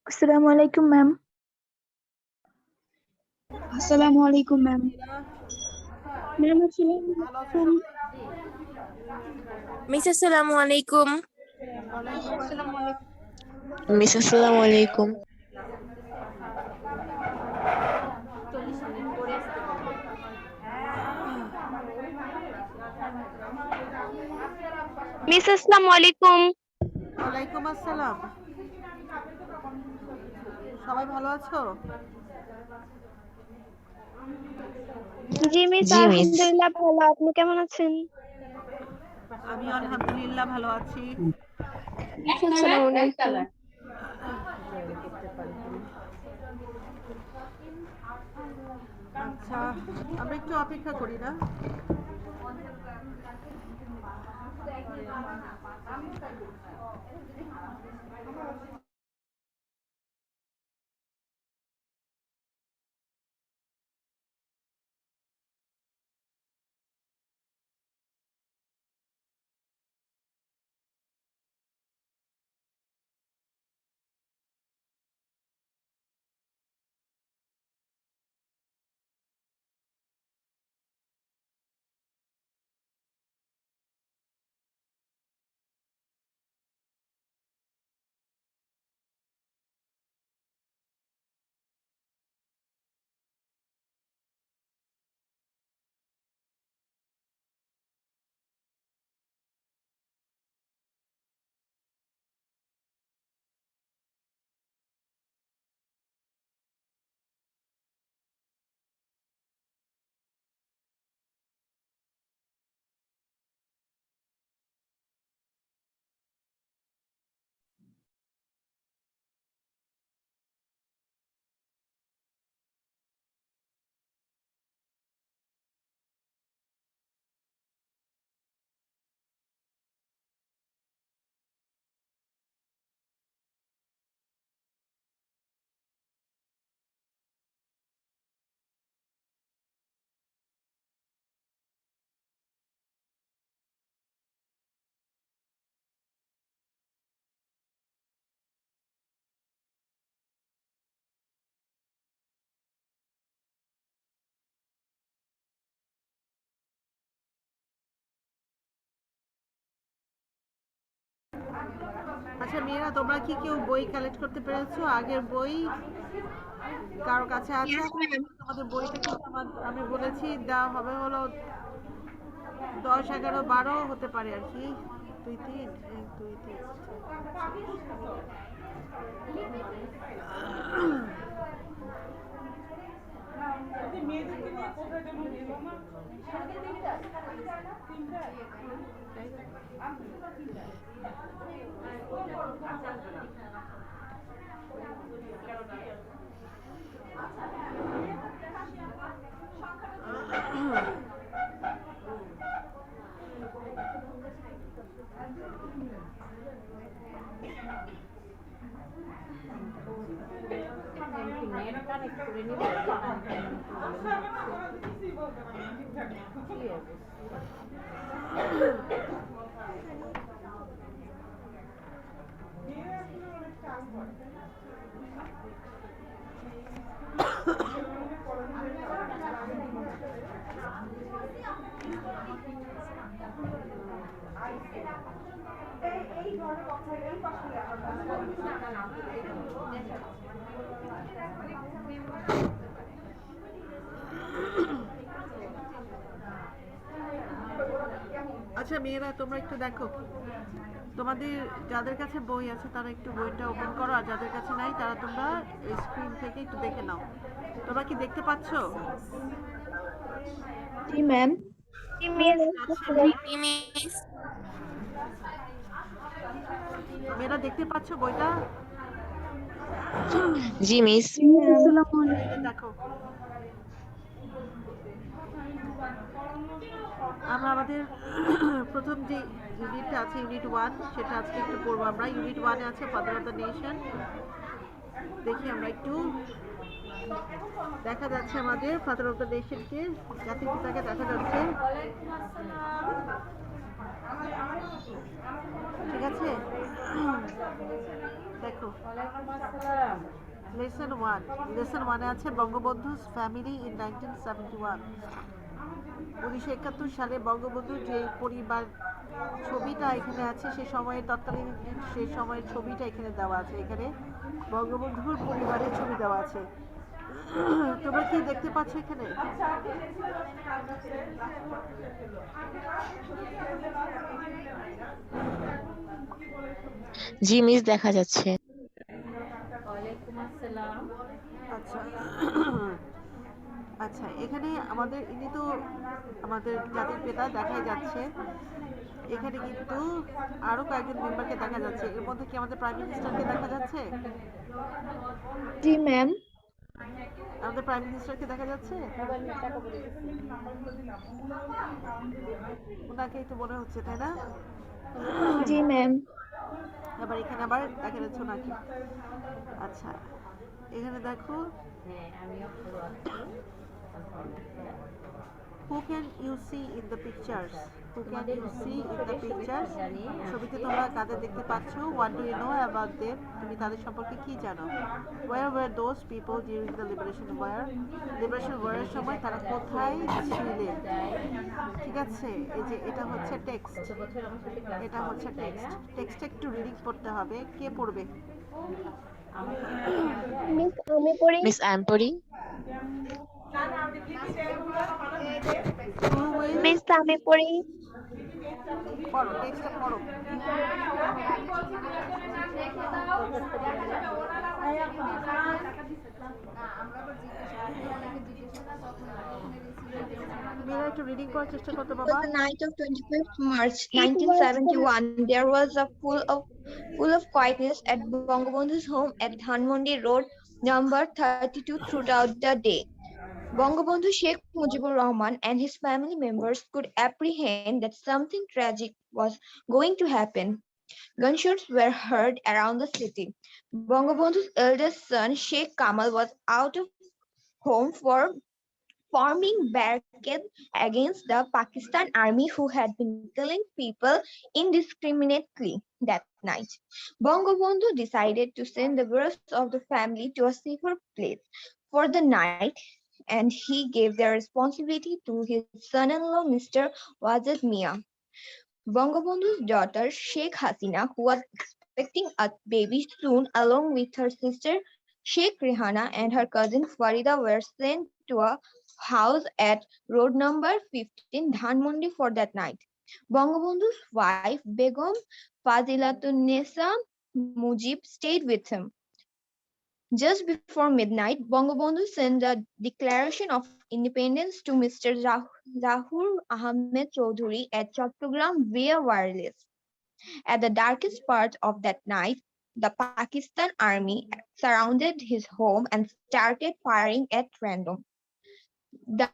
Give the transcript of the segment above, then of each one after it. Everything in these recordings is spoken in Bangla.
আসসালামু আলাইকুম ম্যাম। আসসালামু আলাইকুম ম্যাম। ম্যাম আসসালামু ভালো আছো আলাইকুম। সবাই? মিস আসসালামু আলাইকুম। ওয়ালাইকুম আসসালামু আসসালাম। আলাইকুম। মিস আসসালামু আলাইকুম। মিস আসসালামু আলাইকুম। ওয়ালাইকুম আসসালাম। সবাই ভালো আছো? জি মিস, জি মিস। আলহামদুলিল্লাহ ভালো। আপনি কেমন আছেন? আমি আলহামদুলিল্লাহ ভালো আছি। মিস আসসালামু আলাইকুম। আচ্ছা, আমরা একটু অপেক্ষা করি না? আচ্ছা মেয়েরা, তোমরা কি কেউ বই কালেক্ট করতে পেরেছো? আগের বই কারো কাছে আছে? তোমাদের বইটা কিন্তু আমি বলেছি দেওয়া হবে হলো 10, 11, 12 হতে পারে আর কি। 2, 3, 1, 2, 3। আচ্ছা মেয়েরা, তোমরা একটু দেখো, তোমাদের যাদের কাছে বই আছে তারা একটু বইটা ওপেন করো, আর যাদের কাছে নাই তারা তোমরা স্ক্রিন থেকে একটু দেখে নাও। তোমরা কি দেখতে পাচ্ছো? জি ম্যাম। জি মিস। জি মিস। মেয়েরা দেখতে পাচ্ছো বইটা? জি মিস। মিস আসসালামু আলাইকুম। এই যে দেখো, আমরা আমাদের প্রথম যে ইউনিটটা আছে, ইউনিট 1, সেটা আজকে একটু পড়বো আমরা। ইউনিট 1-এ আছে ফাদার অফ দ্য নেশন। দেখি আমরা একটু, দেখা যাচ্ছে আমাদের ফাদার অফ দ্য নেশনকে, জাতির পিতাকে দেখা যাচ্ছে। ঠিক আছে, দেখো দেখো লেসন 1 লেসন 1 আছে বঙ্গবন্ধু's ফ্যামিলি ইন 1971 1971 সালে বঙ্গবন্ধুর যে পরিবার ছবিটা এখানে আছে সেই সময়ের ছবিটা এখানে দেওয়া আছে এখানে বঙ্গবন্ধুর পরিবারের ছবি দেওয়া আছে তোমরা কি দেখতে পাচ্ছ এখানে জি মিস দেখা যাচ্ছে। আচ্ছা আচ্ছা এখানে আমাদের ইনি তো আমাদের জাতির পিতা দেখাই যাচ্ছে এখানে কিন্তু আরো কয়েকজন মেম্বারকে দেখা যাচ্ছে এর মধ্যে কি আমাদের প্রাইম মিনিস্টারকে দেখা যাচ্ছে জি ম্যাম। আমাদের প্রাইম মিনিস্টারকে দেখা যাচ্ছে ওনাকেই তো মনে হচ্ছে তাই না জি ম্যাম। আবার এখানে আবার দেখা যাচ্ছে ওনাকে আচ্ছা এখানে দেখো Who can you see in the pictures? Who can you see in the pictures? ছবিতে তোমরা কাদের দেখতে পাচ্ছ? What do you know about them? তুমি তাদের সম্পর্কে কি জানো? Where were those people during the liberation war? Liberation war এর সময় তারা কোথায় ছিলেন? ঠিক আছে এই যে এটা হচ্ছে টেক্সট এটা হচ্ছে টেক্সট টেক্সট একটু রিডিং পড়তে হবে কে পড়বে মিস আমি পড়ি। মিস আই এম পড়ি। Who will মিস আমি পড়ি। পড়ো টেক্সটটা পড়ো মেয়েরা একটু রিডিং করার চেষ্টা করতে বাবা On the night of 25th March 1971, there was a full of quietness at Bangabandhu's home at Dhanmondi Road, number 32 throughout the day. Bangabandhu Sheikh Mujibur Rahman and his family members could apprehend that something tragic was going to happen. Gunshots were heard around the city. Bangabandhu's eldest son Sheikh Kamal was out of home for forming barricades against the Pakistan army who had been killing people indiscriminately that night. Bangabandhu decided to send the rest of the family to a safer place for the night, and he gave the responsibility to his son-in-law, Mr. Wajid Mia. Bangabandhu's daughter, Sheikh Hasina, who was expecting a baby soon, along with her sister, Sheikh Rehana, and her cousin Farida, were sent to a house at road number 15, Dhanmondi, for that night. Bangabandhu's wife, Begum Fazilatunessa Mujib, stayed with him. Just before midnight, Bangabandhu sent a declaration of independence to Mr. Zahur Ahmed Chaudhuri at Chattogram via wireless. At the darkest part of that night, the Pakistan army surrounded his home and started firing at random. The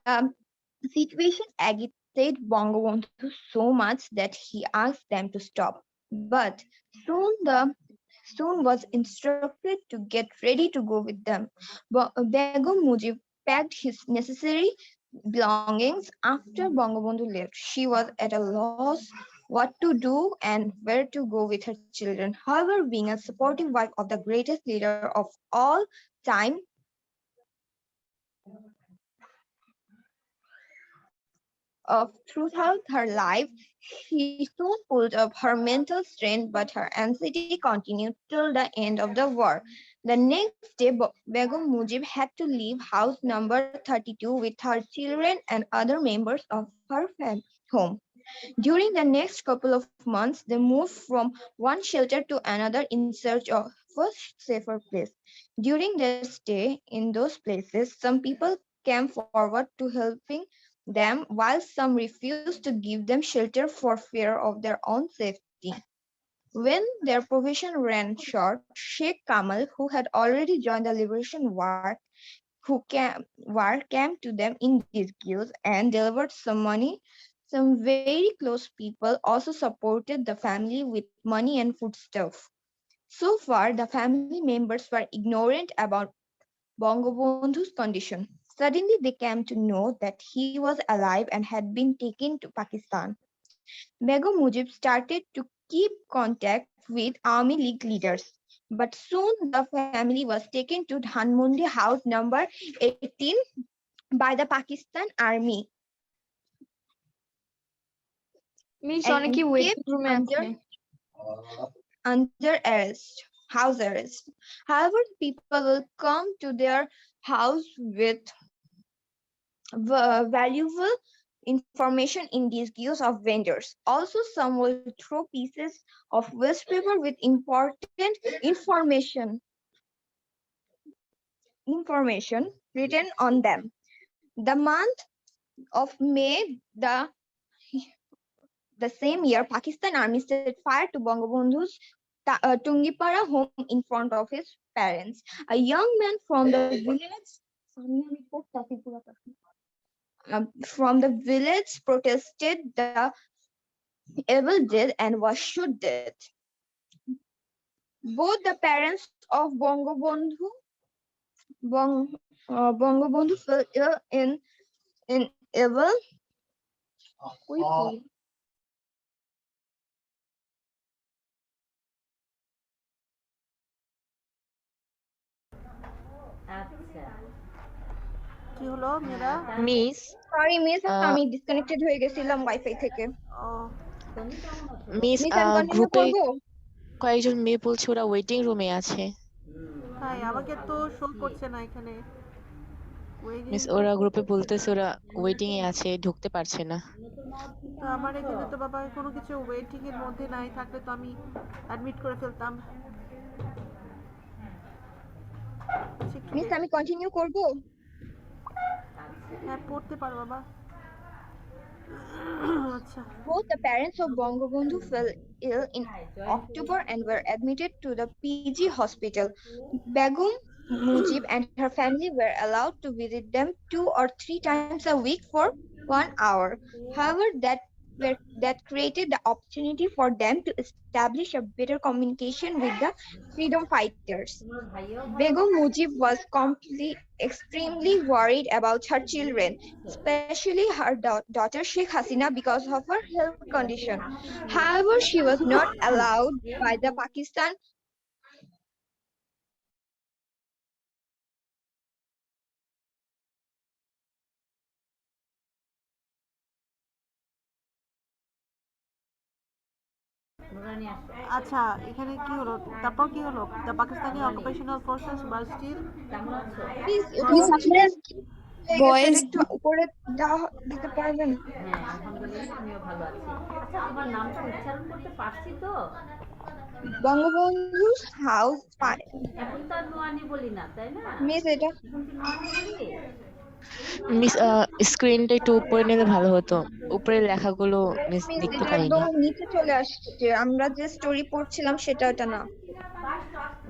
situation agitated Bangabandhu so much that he asked them to stop. But soon was instructed to get ready to go with them. Begum Mujib packed his necessary belongings after Bangabandhu left. She was at a loss what to do and where to go with her children. However, being a supportive wife of the greatest leader of all time, throughout her life, she soon pulled up her mental strength, but her anxiety continued till the end of the war. The next day, Begum Mujib had to leave house number 32 with her children and other members of her home. During the next couple of months, they moved from one shelter to another in search of a safer place. During their stay in those places, some people came forward to helping them, while some refused to give them shelter for fear of their own safety. When their provision ran short, Sheikh Kamal, who had already joined the liberation war, came to them in disguise and delivered some money. Some very close people also supported the family with money and foodstuff. So far, the family members were ignorant about Bangabandhu's condition. Suddenly, they came to know that he was alive and had been taken to Pakistan. Begum Mujib started to keep contact with Army League leaders. But soon the family was taken to Dhanmondi House number 18 by the Pakistan Army miss and অনেকে ওয়েটিং kept রুমে আছে under arrest, house arrest. However, people will come to their house with valuable information in disguise of vendors. Also, some will throw pieces of waste paper with important information written on them. The month of May, the same year, Pakistan Army set fire to Bangabandhu's Tungipara home in front of his parents. A young man from the village protested the evil deed and was shot dead. Both the parents of Bangabandhu fell ill in evil. কি হলো মেয়েরা? মিস Sorry, miss, আমি disconnected হয়ে গেছিলাম ওয়াইফাই থেকে। ও মিস Miss, আমি continue গ্রুপে করবো? কয়েকজন মেয়ে বলছে ওরা ওয়েটিং রুমে আছে। তাই আমাকে তো শো করছে না এখানে। মিস ওরা গ্রুপে বলতেছে ওরা ওয়েটিং এ আছে, ঢুকতে পারছে না। তো আমার এখানে তো বাবা কোনো কিছু ওয়েটিং এর মধ্যে নাই, থাকলে তো আমি অ্যাডমিট করে ফেলতাম। মিস, আমি কন্টিনিউ করবো? হ্যাঁ পড়তে পারো বাবা। আচ্ছা। Both the parents of Bangabandhu fell ill in October and were admitted to the PG hospital. Begum Mujib and her family were allowed to visit them 2 or 3 times a week for 1 hour. However, that created the opportunity for them to establish a better communication with the freedom fighters. Begum Mujib was extremely worried about her children, especially her daughter Sheikh Hasina, because of her health condition. However, she was not allowed by the Pakistan আচ্ছা এখানে কি হলো, তারপর কি হলো? The Pakistani occupational forces bar still. Boys একটু উপরে দিতে পারবেন? হ্যাঁ আলহামদুলিল্লাহ আমিও ভালো আছি। আচ্ছা তোমার নামটা উচ্চারণ করতে পারছি তো? Bangabandhu's house fire. এখন তো আর নোয়ানি বলি না তাই না? মিস, এটা এখন কি নোয়ানি বলি? মিস স্ক্রিনটা একটু উপরে নিলে ভালো হতো, উপরে লেখাগুলো মিস মিস, দেখতে এটা পাইনি। একদম নিচে চলে আসছে। আমরা যে স্টোরি পড়ছিলাম সেটা এটা না।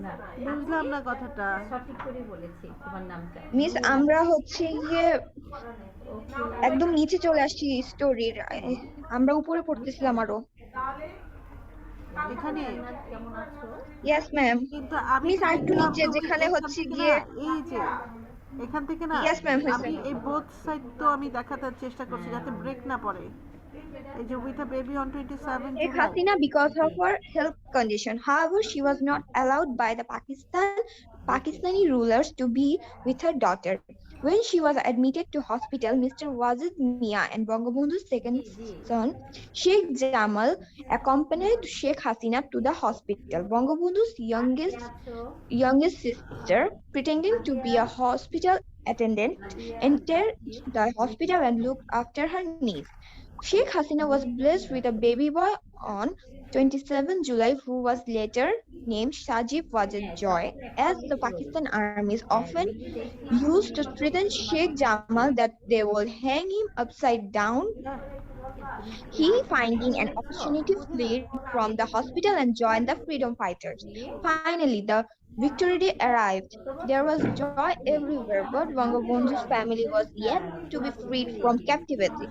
না বুঝলাম না কথাটা। সঠিক করে বলেছি তোমার নামটা। মিস, আমরা হচ্ছে গিয়ে একদম নিচে চলে আসছি স্টোরির। আমরা উপরে পড়তেছিলাম আরো। এখানে কেমন আছো? Yes ma'am. কিন্তু আমি মিস, আরেকটু নিচে যেখানে হচ্ছে গিয়ে এই যে এখান থেকে না Yes, ma'am, হয়েছে। আমি এই বোথ সাইড তো আমি দেখাতে চেষ্টা করছি যাতে ব্রেক না পড়ে। এই যে with a baby on 27 Sheikh July। Hasina because of her health condition. However, she was not allowed by the Pakistani rulers to be with her daughter. When she was admitted to hospital, Mr. Wazid Mia and Bangabandhu's second son, Sheikh Jamal, accompanied Sheikh Hasina to the hospital. Bangabandhu's youngest sister, pretending to be a hospital attendant, entered the hospital and looked after her niece. Sheikh Hasina was blessed with a baby boy on 27 July who was later named Sajib Wajid Joy. As the Pakistan armies often used to threaten Sheikh Jamal that they would hang him upside down, he, finding an opportunity, fled from the hospital and joined the freedom fighters. Finally, the victory day arrived. There was joy everywhere, but Bangabandhu's family was yet to be freed from captivity.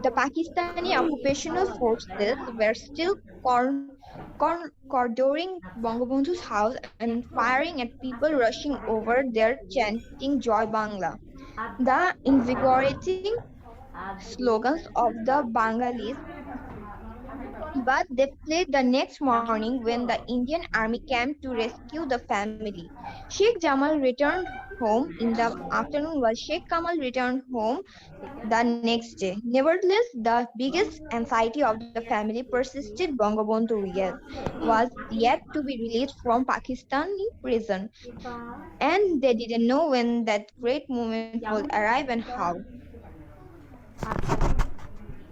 The Pakistani occupational forces were still cordoning Bangabandhu's house and firing at people rushing over there chanting Joy Bangla. The invigorating slogans of the Bengalis But they fled the next morning when the Indian army came to rescue the family. Sheikh Jamal returned home in the afternoon while Sheikh Kamal returned home the next day. Nevertheless, the biggest anxiety of the family persisted. Bangabandhu was yet to be released from Pakistani prison, and they didn't know when that great moment would arrive and how. আচ্ছা,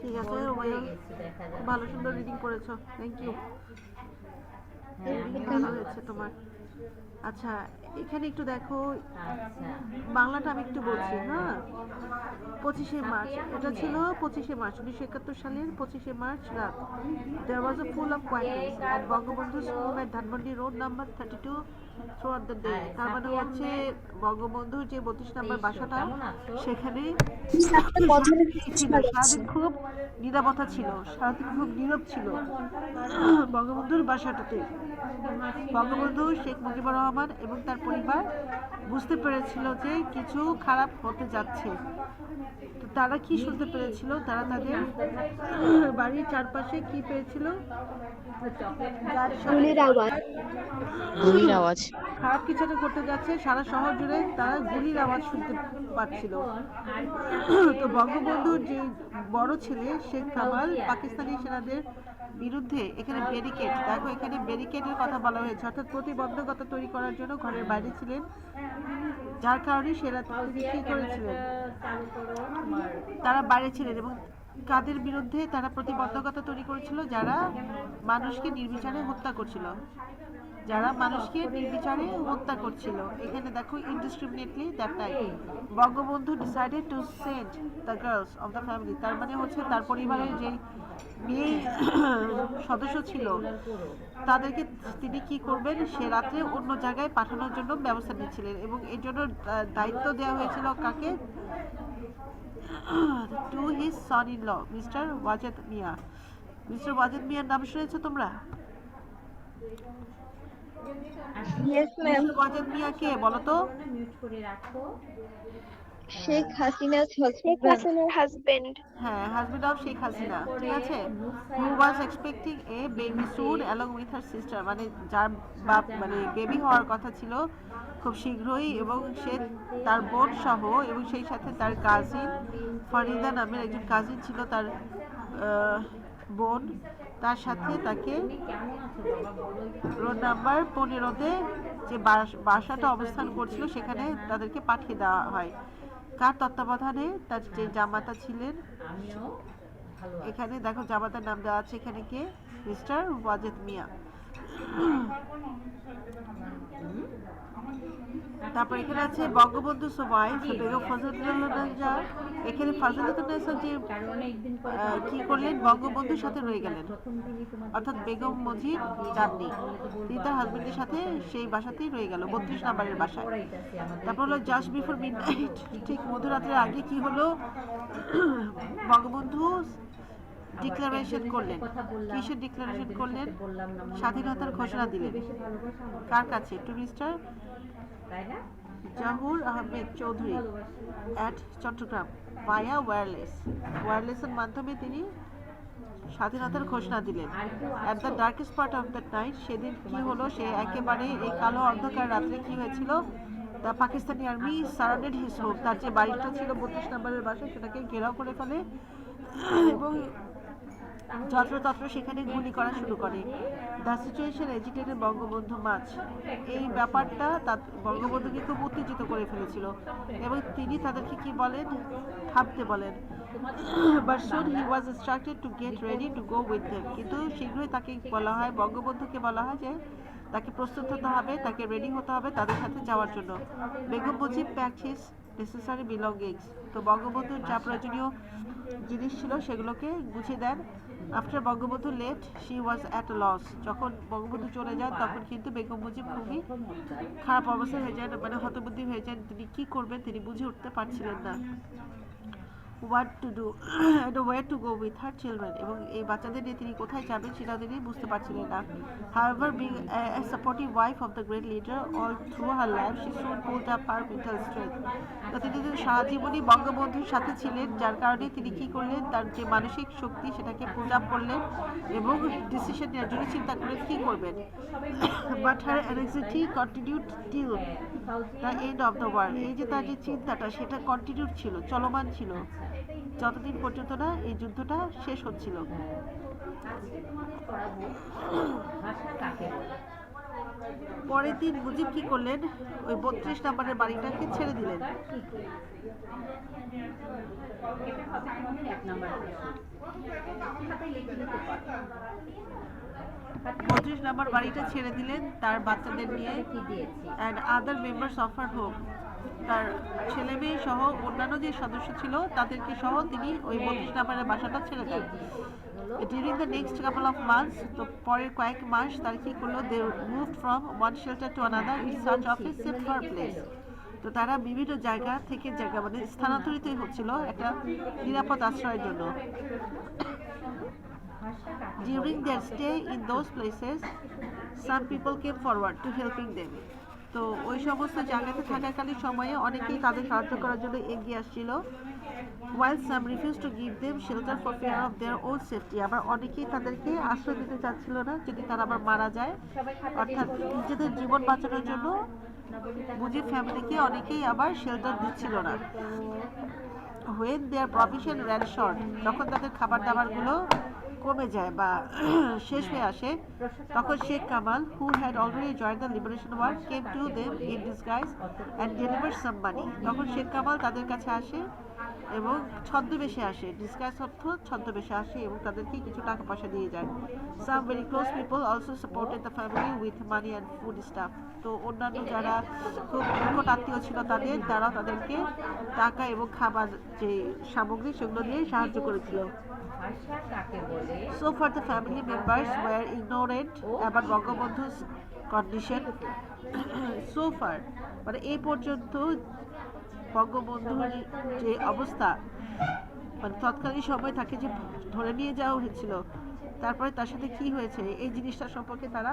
ঠিক আছে বই হয়ে ওয়েল, গেছে দেখা খুব যাবে। ভালো সুন্দর রিডিং করেছো, থ্যাংক ইউ। হ্যাঁ, রিডিং আমিও ভালো হয়েছে তোমার। আচ্ছা, এখানে একটু দেখো, আচ্ছা। বাংলাটা আমি একটু বলছি, হ্যাঁ। 25শে মার্চ, এটা ছিল 25শে মার্চ 1971 সালের 25শে মার্চ রাত। There was a full of quietness at Bangabandhu's home at Dhanmondi Road number 32 throughout the day. তার মানে হচ্ছে বঙ্গবন্ধুর যে 32 নম্বর বাসাটা, সেখানে ছিল, সারাদিন খুব নিরাপত্তা ছিল, সারাদিন খুব নীরব ছিল বঙ্গবন্ধুর বাসাটাতে। বঙ্গবন্ধু শেখ মুজিবুর রহমান এবং তার পরিবার বুঝতে পেরেছিল যে কিছু খারাপ হতে যাচ্ছে। তো তারা কি শুনতে পেরেছিল, তারা তাদের বাড়ির চারপাশে কি পেয়েছিল, গুলির আওয়াজ। গুলির আওয়াজ। খারাপ কিছু একটা করতে যাচ্ছে, সারা শহর জুড়ে তারা গুলির আওয়াজ শুনতে পাচ্ছিল। তো বঙ্গবন্ধুর যে বড় ছেলে শেখ কামাল পাকিস্তানি সেনাদের বিরুদ্ধে এখানে ব্যারিকেড, দেখো এখানে ব্যারিকেডের কথা বলা হয়েছে, অর্থাৎ প্রতিবন্ধকতা তৈরি করার জন্য ঘরের বাইরে ছিলেন, যার কারণে সেরা তিনি কি করেছিলেন, তারা বাইরে ছিলেন। এবং কাদের বিরুদ্ধে তারা প্রতিবন্ধকতা তৈরি করেছিল, যারা মানুষকে নির্বিচারে হত্যা করছিল, যারা মানুষকে নির্বিচারে হত্যা করছিল। এখানে দেখো indiscriminately that night Bangabandhu decided to send the girls of the family, তার মানে হচ্ছে তার পরিবারের যে মেয়ে সদস্য ছিল তাদেরকে তিনি কি করবেন, সে রাত্রে অন্য জায়গায় পাঠানোর জন্য ব্যবস্থা নিচ্ছিলেন। এবং এর জন্য দায়িত্ব দেওয়া হয়েছিল কাকে, to his son in law mister Wazed Miah. Mister Wazed মিয়ার নাম শুনেছো তোমরা? Yes, ma'am. Mister Wazed Miah কে বলো তো? মিউট করে রাখো। Sheikh Hasina's Sheikh husband. হাসিনার হাজবেন্ড। হ্যাঁ, হাজবেন্ড অফ শেখ হাসিনা, ঠিক আছে। Who was expecting a baby soon along with her sister, মানে যার বাপ মানে বেবি হওয়ার কথা ছিল খুব শীঘ্রই, এবং সে তার বোন সহ, এবং সেই সাথে তার কাজিন ফরিদা নামের একজন কাজিন ছিল, তার বোন, তার সাথে তাকে রোড নাম্বার 15-তে যে বাসাটা অবস্থান করছিল সেখানে তাদেরকে পাঠিয়ে দেওয়া হয়। কার তত্ত্বাবধানে? তার যে জামাতা ছিলেন, আমিও ভালো আছি। এখানে দেখো জামাতার নাম দেওয়া আছে এখানে, কে, মিস্টার ওয়াজেদ মিয়া। তারপর এখানে আছে বঙ্গবন্ধু ওয়াইফ বেগম ফজলুন্নেসা। এখানে ফজলুন্নেসা যে কারণ অনেকদিন পরে কি করলেন, বঙ্গবন্ধুর সাথে রয়ে গেলেন, প্রথম দিনই তোমার অর্থাৎ বেগম মুজিব যাননি, তিনি তার হাজবেন্ডের সাথে সেই বাসাতেই রয়ে গেল, 32 নম্বরের বাসায়। পড়াইতেছে আমাদের। তারপর হলো জাস্ট বিফোর মিডনাইট, ঠিক মধ্যরাতের আগে কি হলো, বঙ্গবন্ধু ডিক্লারেশন করলেন। কিসের ডিক্লারেশন করলেন? স্বাধীনতার ঘোষণা দিলেন। কার কাছে? টু মিস্টার তাই না? জাহুর আহমেদ চৌধুরী অ্যাট চট্টগ্রাম ভায়া ওয়্যারলেসের মাধ্যমে তিনি স্বাধীনতার ঘোষণা দিলেন। At the darkest part of the night, সেদিন কি হলো, সে একেবারে এই কালো অন্ধকার রাত্রে কি হয়েছিল, the Pakistani army surrounded his home, তার যে বাড়িটা ছিল 32 নম্বরের বাসা সেটাকে ঘেরাও করে ফেলে এবং যত্রতত্র সেখানে গুলি করা শুরু করে। দ্য সিচুয়েশন এজিটেটেড বঙ্গবন্ধু মাছ, এই ব্যাপারটা বঙ্গবন্ধুকে খুব উত্তেজিত করে ফেলেছিল এবং তিনি তাদেরকে কি বলেন, থামতে বলেন। But soon he was instructed to get ready to go with them, কিন্তু শীঘ্রই তাকে বলা হয়, বঙ্গবন্ধুকে বলা হয় যে তাকে প্রস্তুত হতে হবে, তাকে রেডি হতে হবে তাদের সাথে যাওয়ার জন্য। Begum Mujib packed his necessary belongings, তো বঙ্গবন্ধুর যা প্রয়োজনীয় জিনিস ছিল সেগুলোকে গুছিয়ে দেন। After Bangabandhu left she was at loss, যখন বঙ্গবন্ধু চলে যান তখন কিন্তু বেগম মুজিব খুবই খারাপ অবস্থা হয়ে যায়, মানে হতবুদ্ধি হয়ে যান, তিনি কি করবেন তিনি বুঝে উঠতে পারছিলেন না। what to do and where to go with her children এবং এই বাচ্চাদের নিয়ে তিনি কোথায় যাবেন সেটা তিনি বুঝতে পারছিলেন না. However, being a supportive wife of the great leader all through her life, she soon pulled up her mental strength. তো তিনি তো সারা জীবনই বঙ্গবন্ধুর সাথে ছিলেন, যার কারণে তিনি কি করলেন, তার যে মানসিক শক্তি সেটাকে পুল আপ করলেন এবং ডিসিশন নেওয়ার জন্য চিন্তা করলেন কি করবেন. But her anxiety continued till the end of the war. এই যে তার যে চিন্তাটা সেটা কন্টিনিউড ছিল, চলমান ছিল, যতদিন পর্যন্ত না এই যুদ্ধটা শেষ হচ্ছিল. ভাষা কাকে বলে? পরের দিন মুজিব কি করলেন, ওই 32 নম্বরের বাড়িটাকে ছেড়ে দিলেন. এটা হবে আমাদের 1 নাম্বার প্রশ্ন। খাতায় লিখে নিতে পারো। 32 নম্বর বাড়িটা ছেড়ে দিলেন তার বাচ্চাদের নিয়ে কি দিয়েছি? And other members of her home. তার ছেলে মেয়ে সহ অন্যান্য যে সদস্য ছিল তাদেরকে সহ তিনি ওই 32 নম্বরের বাসাটা ছেড়ে দেন. During the next couple of months, তো পরের কয়েক মাস তার কি করলো, they moved from one shelter to another in search of a safer place. তো তারা বিভিন্ন জায়গা থেকে জায়গা মানে স্থানান্তরিত হচ্ছিল একটা নিরাপদ আশ্রয়ের জন্য. During their stay in those places, some people came forward to helping them. তো ওই সমস্ত জায়গাতে থাকাকালীন সময়ে অনেকেই তাদের সাহায্য করার জন্য এগিয়ে আসছিল. While some refused to give them shelter for fear of their own safety, আবার অনেকেই তাদেরকে আশ্রয় দিতে চাচ্ছিল না যদি তারা আবার মারা যায়, অর্থাৎ নিজেদের জীবন বাঁচানোর জন্য মুজিব ফ্যামিলিকে অনেকেই আবার শেল্টার দিচ্ছিল না. When their provision ran short, যখন তাদের খাবার দাবারগুলো কমে যায় বা শেষ হয়ে আসে, তখন Sheikh Kamal, who had already joined the liberation war, came to them in disguise and delivered some money. তখন শেখ কামাল তাদের কাছে আসে এবং ছদ্মবেশে আসে, ডিসগাইজ অর্থ ছদ্মবেশে আসে এবং তাদেরকে কিছু টাকা পয়সা দিয়ে যায়. Some very close people also supported the family with money and food stuff. তো অন্যান্য যারা খুব নিকট আত্মীয় ছিল তারাও তাদেরকে টাকা এবং খাবার যে সামগ্রী সেগুলো দিয়ে সাহায্য করেছিল. ভাষা কাকে বলে? So far the family members were ignorant about বঙ্গবন্ধু's condition. So far মানে এই পর্যন্ত বঙ্গবন্ধুর যে অবস্থা, মানে তৎকালীন সময় তাকে যে ধরে নিয়ে যাওয়া হয়েছিল, তারপরে তার সাথে কি হয়েছে এই জিনিসটা সম্পর্কে তারা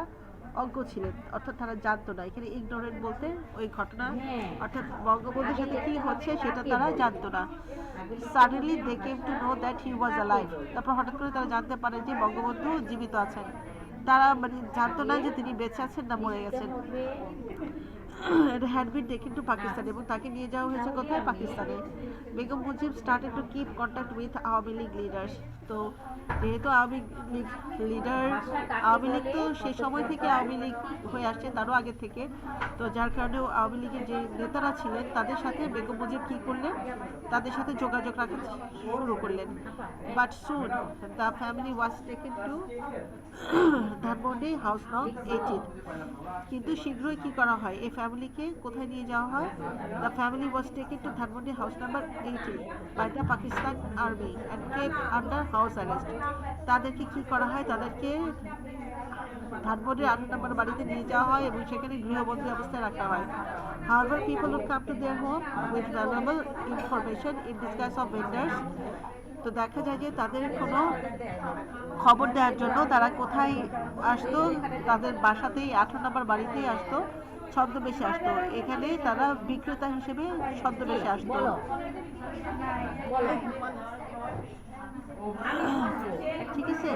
অজ্ঞ ছিলেন, অর্থাৎ তারা জানতো না. এখানে ইগনোরেন্ট বলতে ওই ঘটনা, অর্থাৎ বঙ্গবন্ধুর সাথে কি হচ্ছে সেটা তারা জানতো না. Suddenly they came to know that he was alive. তারপর হঠাৎ করে তারা জানতে পারে যে বঙ্গবন্ধু জীবিত আছেন. তারা মানে জানতো না যে তিনি বেঁচে আছেন না মরে গেছেন. It had been taken to Pakistan এবং তাকে নিয়ে যাওয়া হয়েছে কোথায়, পাকিস্তানে. Begum Mujib started to keep contact with Awami League leaders. তো যেহেতু আওয়ামী লীগ লিডার, আওয়ামী লীগ তো সেই সময় থেকে আওয়ামী লীগ হয়ে আসছে, তারও আগে থেকে, তো যার কারণে আওয়ামী লীগের যে নেতারা ছিলেন তাদের সাথে বেগম মুজিব কী করলেন, তাদের সাথে যোগাযোগ রাখা শুরু করলেন. But soon the family was taken to Dhanmondi house নং 18. কিন্তু শীঘ্রই কি করা হয়, এই ফ্যামিলিকে কোথায় নিয়ে যাওয়া হয়, the family was taken to Dhanmondi house number 18 by the Pakistan army and kept under house arrest. তাদেরকে কি করা হয়, তাদেরকে ধানমন্ডির 8 নম্বর বাড়িতে নিয়ে যাওয়া হয় এবং সেখানে গৃহবন্দী অবস্থায় রাখা হয়. However, people would come to their home with valuable information in disguise of vendors. তো দেখা যায় যে তাদের কোনো খবর দেওয়ার জন্য তারা কোথায় আসতো, তাদের বাসাতেই 18 নম্বর বাড়িতেই আসতো, ছদ্মবেশে আসতো. এখানে তারা বিক্রেতা হিসেবে ছদ্মবেশে আসতো. ঠিক আছে,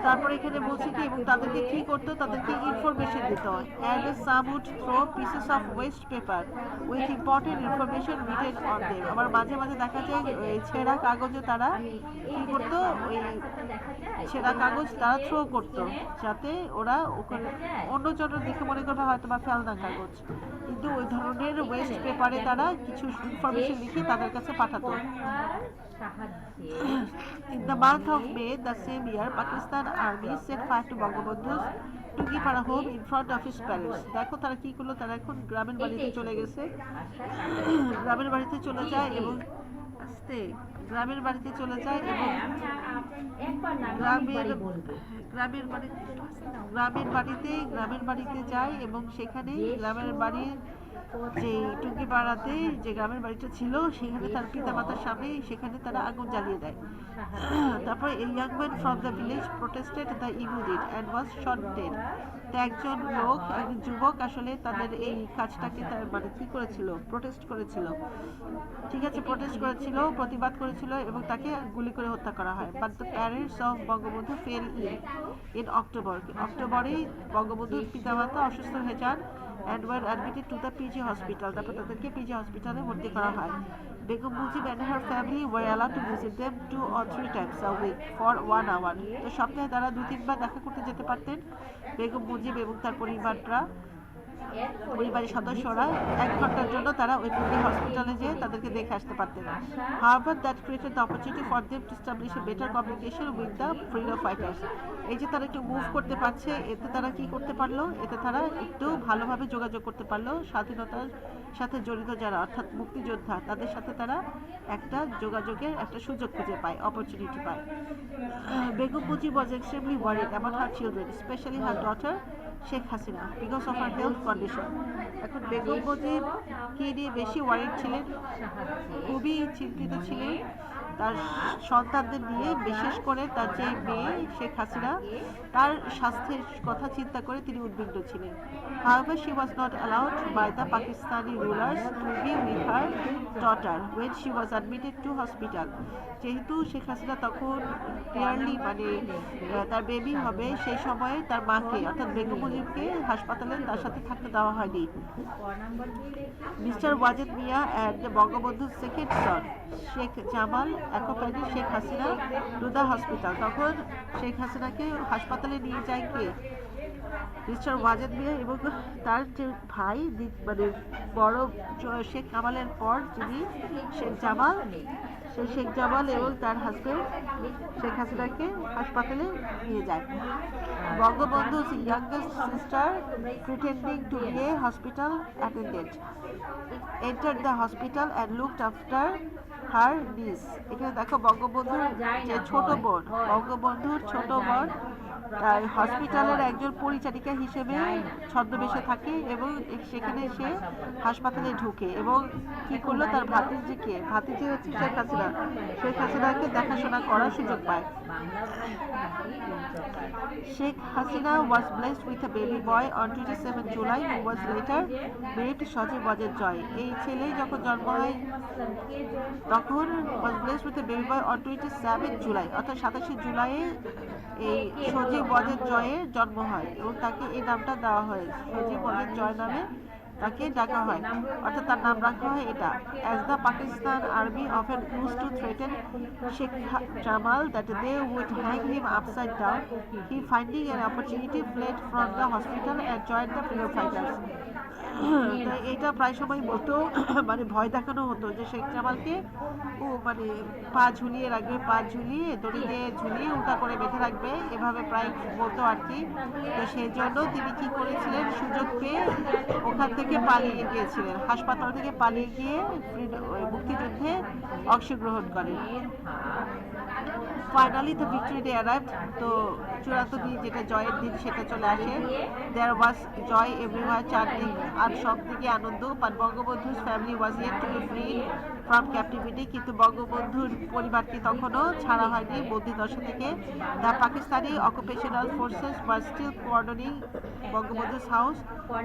তারপরে এখানে বলছি কি, এবং তাদেরকে কি করতো, তাদেরকে ইনফরমেশন দিত. And some would throw pieces of waste paper with important information written on them. আবার মাঝে মাঝে দেখা যায় ওই ছেঁড়া কাগজে তারা কি করতো, ওই ছেঁড়া কাগজ তারা থ্রো করতো যাতে ওরা ওখানে অন্যজনের দেখে মনে করবে হয়তো বা ফেলনা কাগজ, কিন্তু ওই ধরনের ওয়েস্ট পেপারে তারা কিছু ইনফরমেশন লিখে তাদের কাছে পাঠাতো. In the month of May the same year, Pakistan army set fire to Bangabandhu's to keep her home in front of his palace. দেখো তারা কি করলো, তারা এখন গ্রামের বাড়িতে চলে গেছে, গ্রামের বাড়িতে চলে যায় এবং আস্তে গ্রামের বাড়িতে চলে যায় এবং গ্রামের বাড়িতে যায় এবং সেখানে গ্রামের বাড়ির যে টুঙ্গিপাড়াতে যে গ্রামের বাড়িটা ছিল সেখানে তার পিতামাতার সামনে সেখানে তারা আগুন জ্বালিয়ে দেয়। তারপর এই young man from the village protested the evil did and was shot dead. তো একজন যুবক আসলে তাদের এই কাজটাকে মানে কি করেছিল, প্রোটেস্ট করেছিল, ঠিক আছে, প্রোটেস্ট করেছিল, প্রতিবাদ করেছিল এবং তাকে গুলি করে হত্যা করা হয়। But the parents of Bangabandhu fell in অক্টোবরেই বঙ্গবন্ধুর পিতামাতা অসুস্থ হয়ে যান and were admitted to the PG hospital. তারপর তাদেরকে পিজি হসপিটালে ভর্তি করা হয়। Begum Mujib and her family were allowed to visit them 2 or 3 times a week for 1 hour. তো সপ্তাহে তারা 2-3 বার দেখা করতে যেতে পারতেন বেগম মুজিব এবং তার পরিবারের সদস্যরা 1 ঘন্টার জন্য তারা ওই পিজি হসপিটালে যেয়ে তাদেরকে দেখে আসতে পারতেন। However, that created the opportunity for them to establish a better communication with the freedom fighters. এই যে তারা একটু মুভ করতে পারছে, এতে তারা কি করতে পারলো, এতে তারা একটু ভালোভাবে যোগাযোগ করতে পারলো স্বাধীনতার সাথে জড়িত যারা অর্থাৎ মুক্তিযোদ্ধা তাদের সাথে তারা একটা যোগাযোগের একটা সুযোগ খুঁজে পায়, অপরচুনিটি পায়। Begum Mujib was extremely worried about her children, especially her daughter Sheikh Hasina, because of her health condition. এখন বেগম মুজিব কি নিয়ে বেশি ওয়ারিড ছিলেন, খুবই চিন্তিত ছিলেন তার সন্তানদের নিয়ে, বিশেষ করে তার যে মেয়ে শেখ হাসিনা তার স্বাস্থ্যের কথা চিন্তা করে তিনি উদ্বিগ্ন ছিলেন। However, she was not allowed by the Pakistani rulers to be with her daughter when she was admitted to hospital. যেহেতু শেখ হাসিনা তখন ক্লিয়ারলি মানে তার বেবি হবে, সেই সময়ে তার মাকে অর্থাৎ বেগম মুজিবকে হাসপাতালে তার সাথে থাকতে দেওয়া হয়নি। মিস্টার ওয়াজেদ মিয়া অ্যান্ড বঙ্গবন্ধুর second Son Sheikh Jamal accompanied Sheikh Hasina to the hospital. তখন শেখ হাসিনাকে হাসপাতালে নিয়ে যায় কে, মিস্টার ওয়াজেদ মিয়া এবং তার যে ভাই মানে বড় শেখ কামালের পর যিনি শেখ জামাল, সেই শেখ জামাল এবং তার হাজবেন্ড শেখ হাসিনাকে হাসপাতালে নিয়ে যায়। বঙ্গবন্ধু's youngest sister, pretending to be a hospital attendant, entered the hospital and looked after her niece. এখানে দেখো বঙ্গবন্ধুর যে বঙ্গবন্ধুর ছোট বোন তার হসপিটালের একজন পরিচারিকা হিসেবে ছদ্মবেশে থাকে এবং সেখানে সে হাসপাতালে ঢুকে এবং কি করলো, তার ভাতিজি হচ্ছে শেখ হাসিনাকে দেখাশোনা করার সুযোগ পায়। Sheikh Hasina was blessed with a baby boy on 27 July who was later named Sajib Wajed Joy. এই ছেলে যখন জন্ম হয় তখন was blessed with a baby boy on 27 July অর্থাৎ 27 জুলাইয়ে এই সজীব ওয়াজেদ জয়ের জন্ম হয় এবং তাকে এই নামটা দেওয়া হয়, সজীব ওয়াজেদ জয় নামে তাকে ডাকা হয়, অর্থাৎ তার নাম রাখা হয় এটা। As the Pakistan army often used to threaten Sheikh Jamal that they would hang him upside down, he finding an opportunity fled from the hospital and joined the freedom fighters. এটা প্রায় সময় বলতো মানে ভয় দেখানো হতো যে শেখ জামালকে মানে পা ঝুলিয়ে রাখবে, পা ঝুলিয়ে দড়ি দিয়ে ঝুলিয়ে উল্টা করে বেঁধে রাখবে, এভাবে প্রায় বলতো আর কি। তো সেই জন্য তিনি কি করেছিলেন, সুযোগ পেয়ে ওখান থেকে পালিয়ে গিয়েছিলেন, হাসপাতাল থেকে পালিয়ে গিয়ে মুক্তিযুদ্ধে অংশগ্রহণ করেন। Finally the victory day arrived, তো চূড়ান্ত দিন যেটা জয়ের দিন সেটা চলে আসে। দেয়ার ওয়াজ জয় এভরিওয়ার, চারদিক আর সব দিকে আনন্দ। বাট বঙ্গবন্ধুর family was yet to be free from captivity, কিন্তু বঙ্গবন্ধুর পরিবারকে তখনও ছাড়া হয়নি বন্দিদশা থেকে। The Pakistani occupational forces was still cordoning Bangabandhu's house,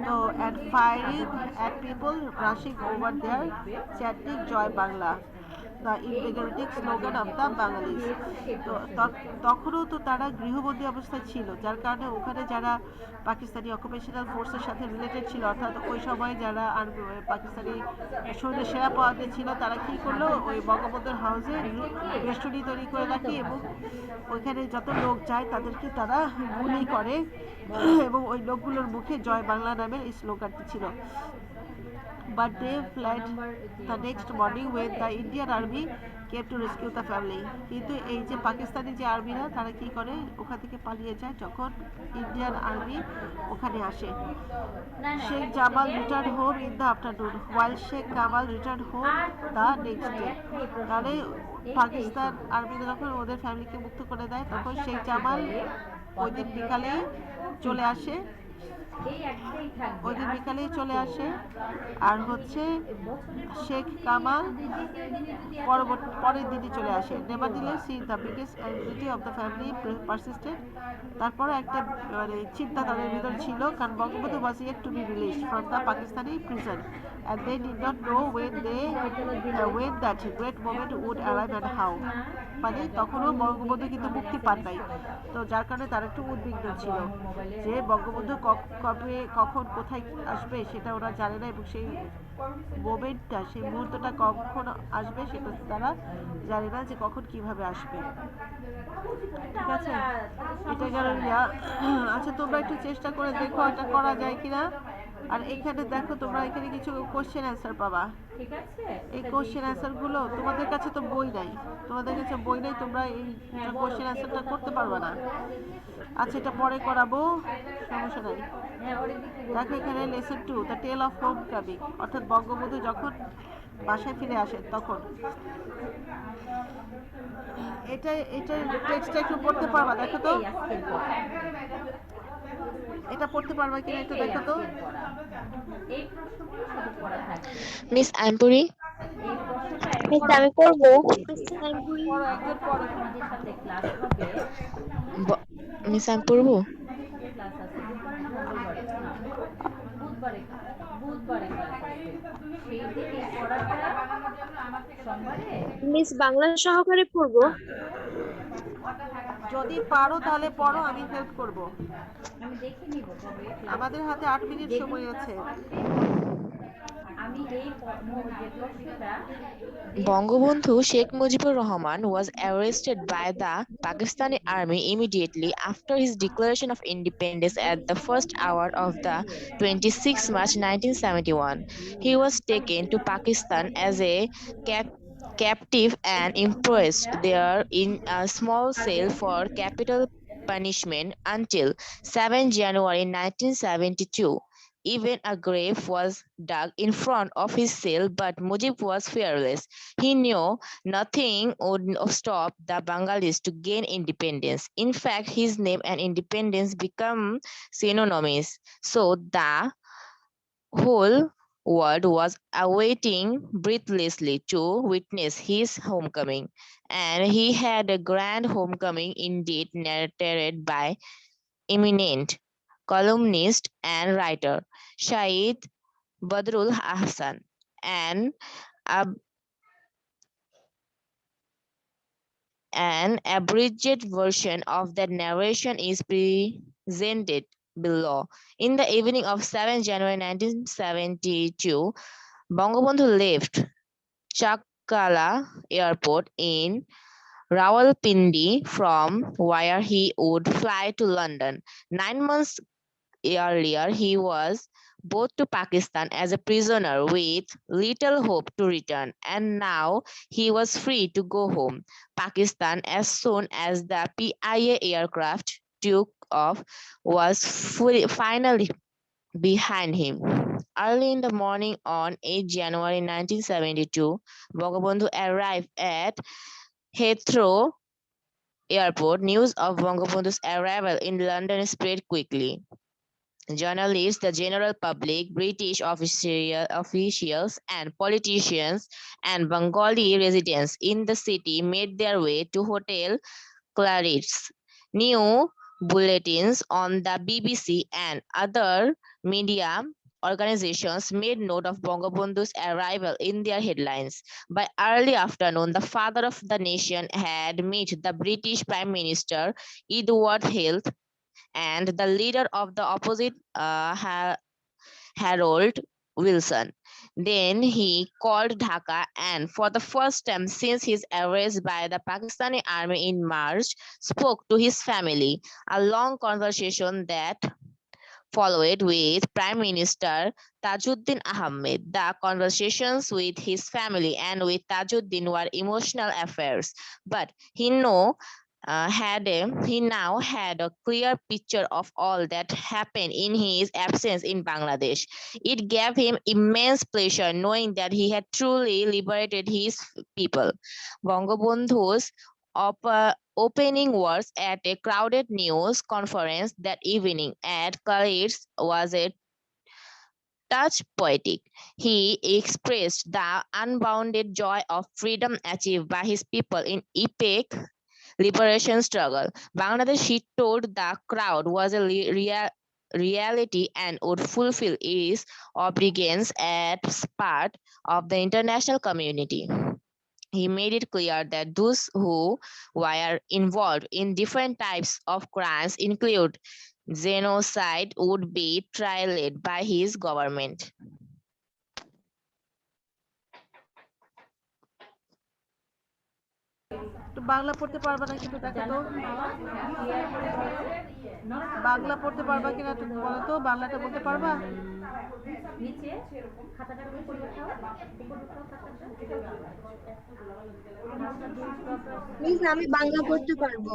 তো and firing at people rushing over there chanting Joy Bangla, the invigorating slogan of the Bengalis. তো তখনও তো তারা গৃহবন্দী অবস্থায় ছিল, যার কারণে ওখানে যারা পাকিস্তানি অকুপেশনাল ফোর্সের সাথে রিলেটেড ছিল, অর্থাৎ ওই সময় যারা পাকিস্তানি সৈন্য সেনা পাওয়াতে ছিল, তারা কি করলো, ওই বঙ্গবন্ধুর হাউসে বেষ্টনী তৈরি করে রাখে এবং ওইখানে যত লোক যায় তাদেরকে তারা গুলি করে এবং ওই লোকগুলোর মুখে জয় বাংলা নামের এই স্লোগানটি ছিল। But they fled the next morning when the Indian army came to rescue the family. কিন্তু এই যে পাকিস্তানি যে আর্মিরা তারা কি করে, ওখান থেকে পালিয়ে যায় যখন ইন্ডিয়ান আর্মি ওখানে আসে। Sheikh Jamal return home in the afternoon while Sheikh Kamal return home the next day. তাহলে পাকিস্তান আর্মিরা যখন ওদের ফ্যামিলিকে মুক্ত করে দেয় তখন শেখ জামাল ওই দিন বিকালে চলে আসে, এই একটাই থাকবে ওই দিন আর বিকালেই কিছু না চলে তো। আসে। আর হচ্ছে এই বছরে তো শেখ প্রথম কামাল দিনে যদি দ্বিতীয় দিনে যদি এত পরের দিনই চলে আসে। Nevertheless the biggest anxiety of the family persisted. তারপরে একটা মানে চিন্তা তাদের ভিতর ছিল, কারণ Bangabandhu was yet to be released from the Pakistani prison and they did not know when that great moment would arrive and how. মানে তখনও বঙ্গবন্ধু কিন্তু মুক্তি পান নাই, তো যার কারণে তারা একটু উদ্বিগ্ন ছিল যে বঙ্গবন্ধু কবে কখন কোথায় আসবে সেটা ওরা জানে না, এবং সেই মোমেন্টটা সেই মুহূর্তটা কখন আসবে সেটা তারা জানে না যে কখন কিভাবে আসবে। ঠিক আছে, এটা গেল ইয়া। আচ্ছা, তোমরা একটু চেষ্টা করে দেখো এটা করা যায় কিনা। আর এখানে দেখো, তোমরা এখানে কিছু কোশ্চেন অ্যান্সার পাবা। ঠিক আছে এই কোশ্চেন অ্যান্সার গুলো, তোমাদের কাছে তো বই নাই, তোমরা এই কোশ্চেন অ্যান্সারটা করতে পারবে না। আচ্ছা, এটা পরে করাবো, সমস্যা নাই। হ্যাঁ ওর দিকে দেখো এখানে lesson 2 the tale of homecoming, অর্থাৎ বঙ্গবন্ধু যখন বাসায় ফিরে আসেন তখন। এটার টেক্সটটা একটু পড়তে পারবা? দেখো তো, আজকের পড়া এটা পড়তে পারবা কিনা একটু দেখো তো। এই প্রশ্নগুলো শুধু পড়া থাকবে। মিস আইমপুরি, এই প্রশ্নটা মিস আমি করবো। পড়ো, একজন পড়ো। আমাদের সাথে ক্লাস হবে। মিস আমি পড়বো। ক্লাস আছে বুধবারে না বুধবারে বুধবারে ক্লাস আছে। সেই দিন এই পড়াটা সোমবারে মিস বাংলা সহকারে পড়বো। যদি পারো তাহলে পড়ো, আমি হেল্প করব। আমি দেখে নিব কবে ক্লাস। আমাদের হাতে 8 মিনিট সময় আছে। আমি এই যে প্রশ্নটা Bangabandhu Sheikh Mujibur Rahman was arrested by the Pakistani army immediately after his declaration of independence at the first hour of the 26 March 1971. He was taken to Pakistan as a captive and imprisoned there in a small cell for capital punishment until 7 January 1972. Even a grave was dug in front of his cell, but Mujib was fearless. He knew nothing would stop the Bengalis to gain independence. In fact, his name and independence become synonymous. So the whole world was awaiting breathlessly to witness his homecoming. And he had a grand homecoming indeed, narrated by eminent columnist and writer Shahid Badrul Ahsan. Ab- An abridged version of that narration is presented below. In the evening of 7 January 1972, Bangabandhu left Chakala Airport in Rawalpindi, from where he would fly to London. 9 months earlier, he was brought to Pakistan as a prisoner with little hope to return, and now he was free to go home. Pakistan, as soon as the PIA aircraft took off, was finally behind him. Early in the morning on 8 January 1972, Bangabandhu arrived at Heathrow Airport. News of Bangabandhu's arrival in London spread quickly. Journalists, the general public, British officials and politicians, and Bengali residents in the city made their way to Hotel Claridge's. New bulletins on the BBC and other media organizations made note of Bangabandhu's arrival in their headlines. By early afternoon, the father of the nation had met the British Prime Minister Edward Heath and the leader of the opposite, Harold Wilson. Then he called Dhaka, and for the first time since his arrest by the Pakistani army in March, spoke to his family. A long conversation that followed with Prime Minister Tajuddin Ahmed. The conversations with his family and with Tajuddin were emotional affairs, but he now had a clear picture of all that happened in his absence in Bangladesh. It gave him immense pleasure knowing that he had truly liberated his people. Bangabandhu's opening words at a crowded news conference that evening at Khalid's was a touch poetic. He expressed the unbounded joy of freedom achieved by his people in epic liberation struggle. Bangladesh, he told the crowd, was a reality and would fulfill its obligations as part of the international community. He made it clear that those who were involved in different types of crimes, include genocide, would be trialed by his government. তো বাংলা পড়তে পারবা না কিন্তু দেখো তো বাংলা পড়তে পারবা কিনা তুমি বলো তো বাংলাটা বলতে পারবা নিচে খাতাটার উপর উঠাও খাতাটা মিস আমি বাংলা পড়তে পারবো।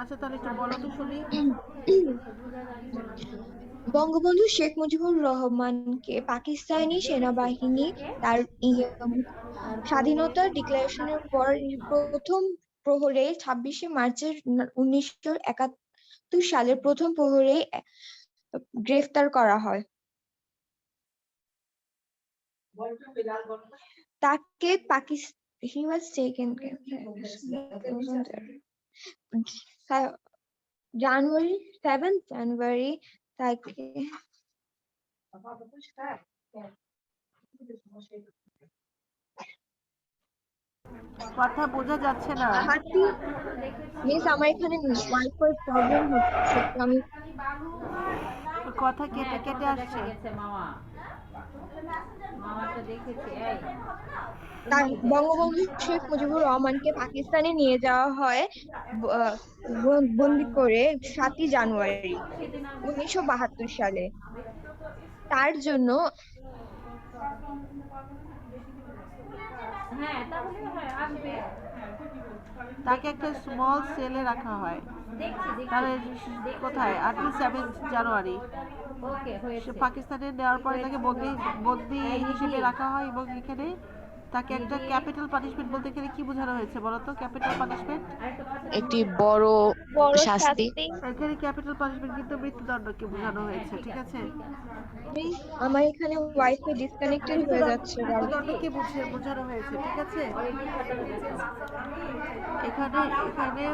আচ্ছা তাহলে একটু বলো তো শুনি বঙ্গবন্ধু শেখ মুজিবুর রহমানকে পাকিস্তানি সেনাবাহিনী তার স্বাধীনতার ডিক্লারেশনের পর প্রথম প্রহরে 26শে মার্চের 1971 সালের প্রথম প্রহরে গ্রেফতার করা হয়। তাকে he was taken January 7th January তাকে কথা বোঝা যাচ্ছে না মিস আমার এখানে ওয়াইফাই প্রবলেম হচ্ছে তো আমি কথা কেটে কেটে আসছে মামা মামাটা দেখেছি এই বঙ্গবন্ধু শেখ মুজিবুর রহমানকে পাকিস্তানে নিয়ে যাওয়া হয় বন্দি করে 7ই জানুয়ারি 1972 সালে। তার জন্য হ্যাঁ তাহলে আসবে তাকে একটা স্মল সেলে রাখা হয় তাহলে কোথায় 7 জানুয়ারি ওকে হয়েছে সে পাকিস্তানে নেওয়ার পরে তাকে বন্দি হিসেবে রাখা হয় এবং এখানে তাকে একটা ক্যাপিটাল পানিশমেন্ট বলতে এখানে কি বোঝানো হয়েছে বলো তো ক্যাপিটাল পানিশমেন্ট একটি বড় শাস্তি। এখানে ক্যাপিটাল পানিশমেন্ট কিন্তু মৃত্যুদণ্ডকে বোঝানো হয়েছে ঠিক আছে আমার এখানে ওয়াইফাই ডিসকানেক্টেড হয়ে যাচ্ছে মৃত্যুদণ্ডকে বোঝানো হয়েছে ঠিক আছে এখানে এখানে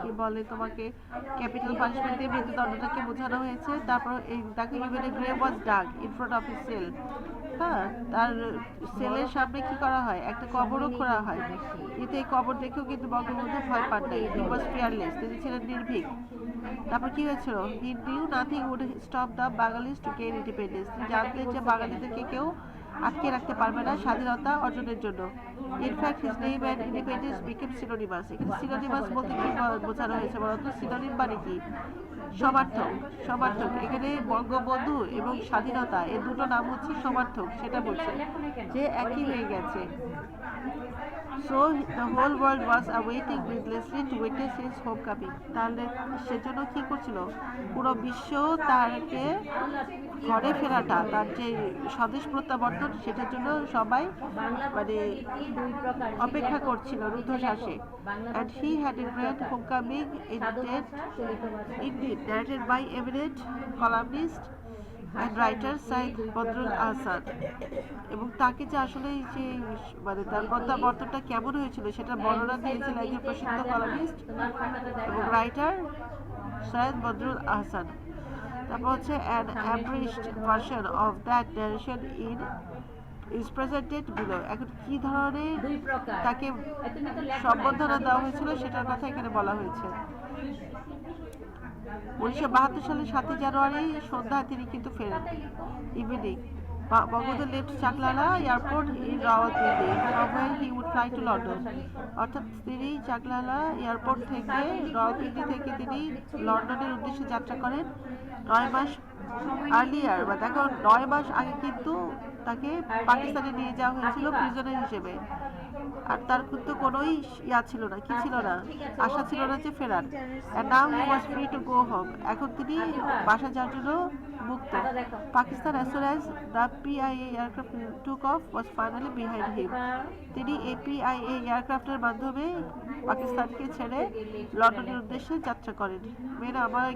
কি বলে তোমাকে ক্যাপিটাল পানিশমেন্ট দিয়ে মৃত্যুদণ্ডটাকে বোঝানো হয়েছে তারপর এই তাকে given a grave was dug in front of his cell হ্যাঁ তার সেলের সামনে কি করা হয় একটা কবরও করা হয় কিন্তু এই কবর দেখেও কিন্তু বঙ্গবন্ধু ভয় পান নাই হি ওয়াজ ফিয়ারলেস তিনি ছিলেন নির্ভীক তারপর কি হয়েছিল he knew nothing would stop the Bengalis to gain independence তিনি জানতেন যে বাঙালিদেরকে কেউ আটকে রাখতে পারবে না স্বাধীনতা অর্জনের জন্য in fact his name and independence became synonymous এখানে সিনোনিমাস বলতে কি বোঝানো হয়েছে বলতো সিনোনিম মানে কি সমার্থক সমার্থক এখানে বঙ্গবন্ধু এবং স্বাধীনতা এই দুটো নাম হচ্ছে সমার্থক সেটা বলছে যে একই হয়ে গেছে So the whole world was awaiting breathlessly to witness his homecoming. তাহলে সেজন্য কি করছিল পুরো বিশ্ব তারকে ঘরে ফেরাটা তার যে স্বদেশ প্রত্যাবর্তন সেটার জন্য সবাই মানে অপেক্ষা করছিল রুদ্ধশ্বাসে and he had a grand homecoming indeed narrated by eminent columnist and writer Said Badrul Ahsan এবং তাকে যে আসলে যে মানে তার প্রত্যাবর্তনটা কেমন হয়েছিল সেটা বর্ণনা দিয়েছিল একজন প্রসিদ্ধ কলামিস্ট এবং রাইটার সৈয়দ বদরুল আহসান তারপর হচ্ছে an abridged version of that narration is presented below এখন কি ধরনের তাকে সম্বোধনা দেওয়া হয়েছিল সেটার কথা এখানে বলা হয়েছে 1972 সালের 7 জানুয়ারি সন্ধ্যায় তিনি কিন্তু ফেরেন evening Bangabandhu left Chaklala airport in Rawalpindi from where he would fly to London অর্থাৎ তিনি চাকলালা এয়ারপোর্ট থেকে রাওয়ালপিন্ডি থেকে তিনি লন্ডনের উদ্দেশ্যে যাত্রা করেন 9 মাস আর্লিয়ার বা দেখো 9 মাস আগে কিন্তু তাকে পাকিস্তানে নিয়ে যাওয়া হয়েছিল প্রিজনার হিসেবে আর তার কিন্তু কোনোই ইয়া ছিল না, কি ছিল না, আশা ছিল না যে ফেরার। and now he was free to go home, এখন তিনি বাসা যাওয়ার জন্য মুক্ত। Pakistan as soon as the PIA aircraft took off was finally behind him, তিনি এই PIA এয়ারক্রাফটের মাধ্যমে পাকিস্তানকে ছেড়ে লন্ডনের উদ্দেশ্যে যাত্রা করেন। মেয়েরা আমার